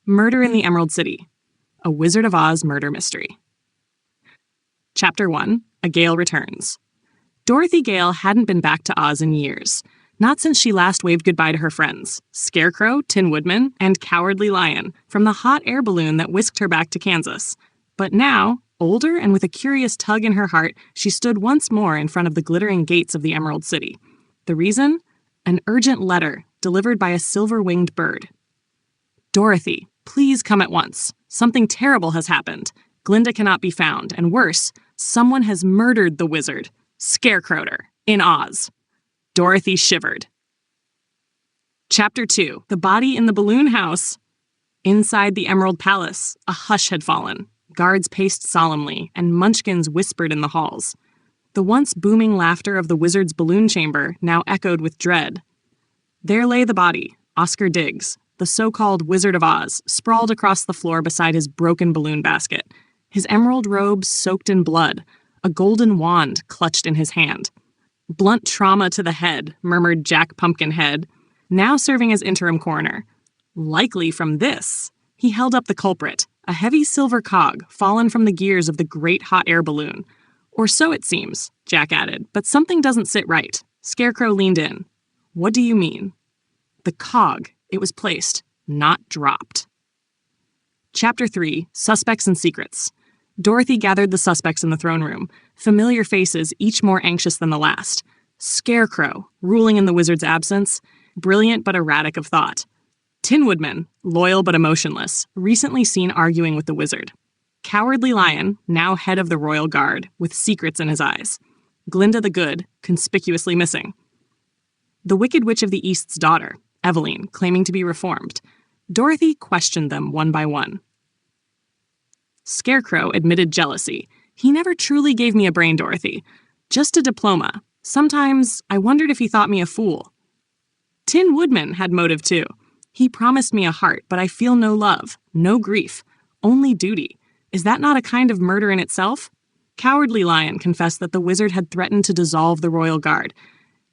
Murder in the Emerald City, a Wizard of Oz murder mystery. Chapter 1, A Gale Returns. Dorothy Gale hadn't been back to Oz in years, not since she last waved goodbye to her friends, Scarecrow, Tin Woodman, and Cowardly Lion, from the hot air balloon that whisked her back to Kansas. But now, older and with a curious tug in her heart, she stood once more in front of the glittering gates of the Emerald City. The reason? An urgent letter delivered by a silver-winged bird. Dorothy, please come at once. Something terrible has happened. Glinda cannot be found, and worse, someone has murdered the wizard, Scarecrow, in Oz. Dorothy shivered. Chapter 2, The Body in the Balloon House. Inside the Emerald Palace, a hush had fallen. Guards paced solemnly, and munchkins whispered in the halls. The once booming laughter of the wizard's balloon chamber now echoed with dread. There lay the body, Oscar Diggs, the so-called Wizard of Oz, sprawled across the floor beside his broken balloon basket, his emerald robes soaked in blood, a golden wand clutched in his hand. Blunt trauma to the head, murmured Jack Pumpkinhead, now serving as interim coroner. Likely from this. He held up the culprit, a heavy silver cog fallen from the gears of the great hot air balloon. Or so it seems, Jack added, but something doesn't sit right. Scarecrow leaned in. What do you mean? The cog. It was placed, not dropped. Chapter 3, Suspects and Secrets. Dorothy gathered the suspects in the throne room, familiar faces, each more anxious than the last. Scarecrow, ruling in the wizard's absence, brilliant but erratic of thought. Tin Woodman, loyal but emotionless, recently seen arguing with the wizard. Cowardly Lion, now head of the royal guard, with secrets in his eyes. Glinda the Good, conspicuously missing. The Wicked Witch of the East's daughter, Eveline, claiming to be reformed. Dorothy questioned them one by one. Scarecrow admitted jealousy. He never truly gave me a brain, Dorothy. Just a diploma. Sometimes I wondered if he thought me a fool. Tin Woodman had motive too. He promised me a heart, but I feel no love, no grief, only duty. Is that not a kind of murder in itself? Cowardly Lion confessed that the wizard had threatened to dissolve the royal guard.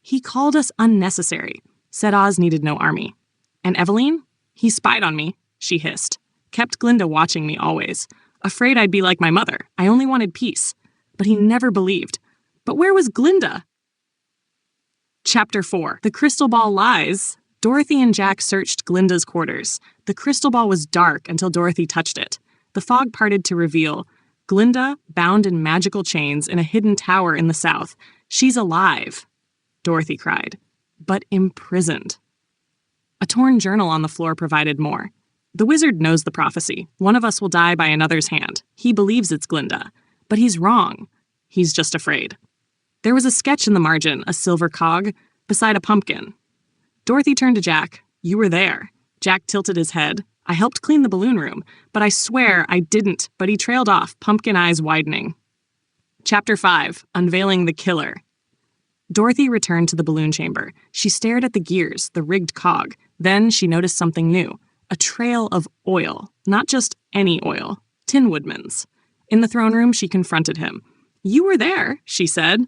He called us unnecessary. Said Oz needed no army. And Eveline? He spied on me, she hissed. Kept Glinda watching me always. Afraid I'd be like my mother. I only wanted peace. But he never believed. But where was Glinda? Chapter 4, The Crystal Ball Lies. Dorothy and Jack searched Glinda's quarters. The crystal ball was dark until Dorothy touched it. The fog parted to reveal Glinda, bound in magical chains in a hidden tower in the south. She's alive, Dorothy cried. But imprisoned. A torn journal on the floor provided more. The wizard knows the prophecy. One of us will die by another's hand. He believes it's Glinda. But he's wrong. He's just afraid. There was a sketch in the margin, a silver cog, beside a pumpkin. Dorothy turned to Jack. You were there. Jack tilted his head. I helped clean the balloon room, but I swear I didn't, but he trailed off, pumpkin eyes widening. Chapter 5, Unveiling the Killer. Dorothy returned to the balloon chamber. She stared at the gears, the rigged cog. Then she noticed something new. A trail of oil. Not just any oil. Tin Woodman's. In the throne room, she confronted him. You were there, she said.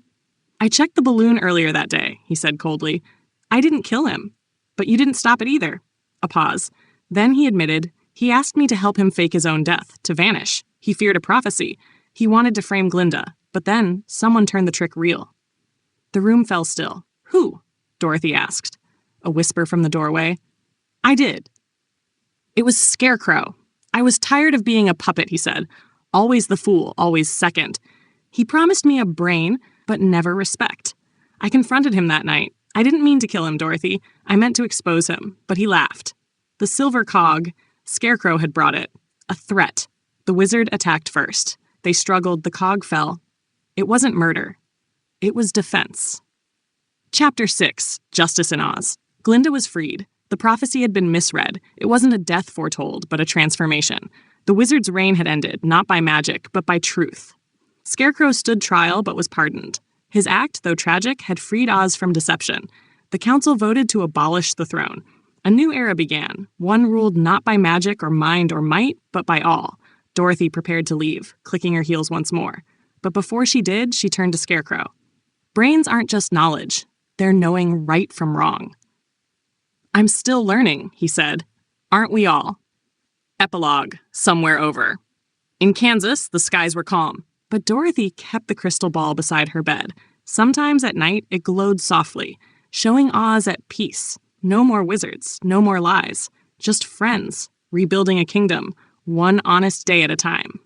I checked the balloon earlier that day, he said coldly. I didn't kill him. But you didn't stop it either. A pause. Then he admitted, he asked me to help him fake his own death, to vanish. He feared a prophecy. He wanted to frame Glinda. But then, someone turned the trick real. The room fell still. Who? Dorothy asked. A whisper from the doorway. I did. It was Scarecrow. I was tired of being a puppet, he said. Always the fool, always second. He promised me a brain, but never respect. I confronted him that night. I didn't mean to kill him, Dorothy. I meant to expose him, but he laughed. The silver cog, Scarecrow had brought it. A threat. The wizard attacked first. They struggled, the cog fell. It wasn't murder. It was defense. Chapter 6, Justice in Oz. Glinda was freed. The prophecy had been misread. It wasn't a death foretold, but a transformation. The wizard's reign had ended, not by magic, but by truth. Scarecrow stood trial, but was pardoned. His act, though tragic, had freed Oz from deception. The council voted to abolish the throne. A new era began, one ruled not by magic or mind or might, but by all. Dorothy prepared to leave, clicking her heels once more. But before she did, she turned to Scarecrow. Brains aren't just knowledge. They're knowing right from wrong. I'm still learning, he said. Aren't we all? Epilogue, somewhere over. In Kansas, the skies were calm, but Dorothy kept the crystal ball beside her bed. Sometimes at night, it glowed softly, showing Oz at peace. No more wizards, no more lies. Just friends, rebuilding a kingdom, one honest day at a time.